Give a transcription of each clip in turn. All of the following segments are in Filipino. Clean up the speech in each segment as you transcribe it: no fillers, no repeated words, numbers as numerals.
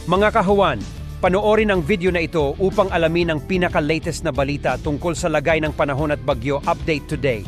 Mga kahuwan, panoorin ang video na ito upang alamin ang pinaka-latest na balita tungkol sa lagay ng panahon at bagyo update today.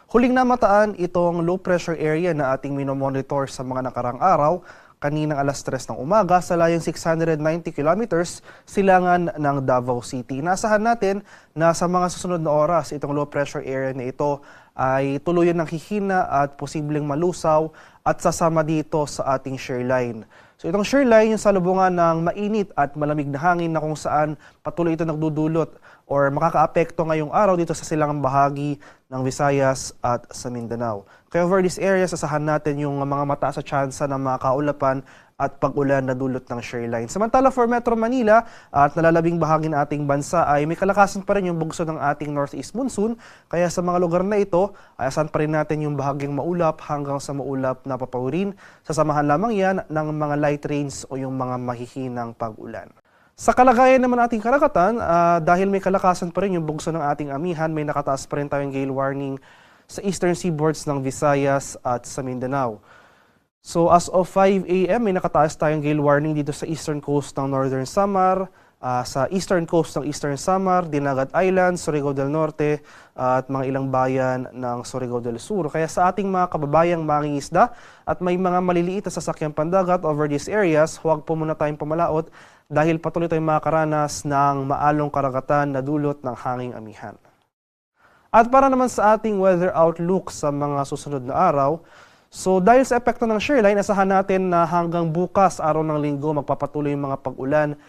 Huling namataan itong low pressure area na ating minomonitor sa mga nakarang araw kaninang alas 3 ng umaga sa layong 690 kilometers silangan ng Davao City. Naasahan natin na sa mga susunod na oras itong low pressure area na ito ay tuluyan ng hihina at posibleng malusaw at sasama dito sa ating shear line. So itong shear line yung salubungan ng mainit at malamig na hangin na kung saan patuloy ito nagdudulot or makakaapekto ngayong araw dito sa silangang bahagi ng Visayas at sa Mindanao. Kaya over this area, sasahan natin yung mga mataas sa tsansa ng mga kaulapan at pag-ulan na dulot ng shear line. Samantala for Metro Manila at nalalabing bahagi ng ating bansa ay may kalakasan pa rin yung bugso ng ating northeast monsoon. Kaya sa mga lugar na ito, ay asahan pa rin natin yung bahagyang maulap hanggang sa maulap na papawirin. Sasamahan lamang yan ng mga light rains o yung mga mahihinang pag-ulan. Sa kalagayan naman ating karagatan, dahil may kalakasan pa rin yung bugso ng ating amihan, may nakataas pa rin tayong gale warning sa eastern seaboards ng Visayas at sa Mindanao. So as of 5 a.m. may nakataas tayong gale warning dito sa eastern coast ng Northern Samar, sa eastern coast ng Eastern Samar, Dinagat Island, Surigao del Norte at mga ilang bayan ng Surigao del Sur. Kaya sa ating mga kababayang mangingisda at may mga maliliit na sasakyang pandagat over these areas, huwag po muna tayong pamalaot dahil patuloy tayong makakaranas ng maalong karagatan na dulot ng hanging amihan. At para naman sa ating weather outlook sa mga susunod na araw, so dahil sa epekto ng shear line, asahan natin na hanggang bukas, araw ng linggo, magpapatuloy yung mga pag-ulan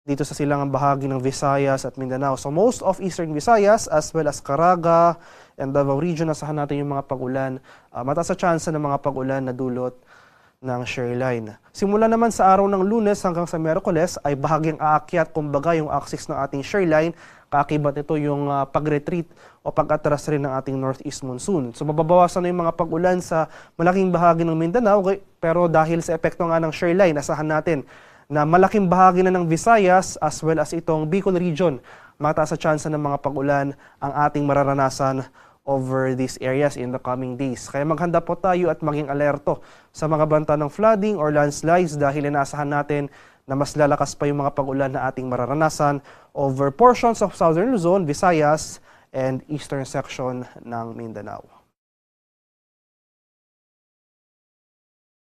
dito sa silangang bahagi ng Visayas at Mindanao. So most of eastern Visayas as well as Caraga and Davao region, asahan natin yung mga pag-ulan. Mataas sa tsansa ng mga pag-ulan na dulot ng shear line. Simula naman sa araw ng Lunes hanggang sa Miyerkules ay bahagyang aakyat, kumbaga yung axis ng ating shear line, kaakibat ito yung pag-retreat o pag-atras rin ng ating northeast monsoon. So mababawasan na yung mga pag-ulan sa malaking bahagi ng Mindanao, pero dahil sa epekto nga ng shear line, asahan natin na malaking bahagi na ng Visayas as well as itong Bicol region, mataas sa tsansa ng mga pag-ulan ang ating mararanasan over these areas in the coming days. Kaya maghanda po tayo at maging alerto sa mga banta ng flooding or landslides dahil inaasahan natin na mas lalakas pa yung mga pag-ulan na ating mararanasan over portions of Southern Luzon, Visayas, and eastern section ng Mindanao.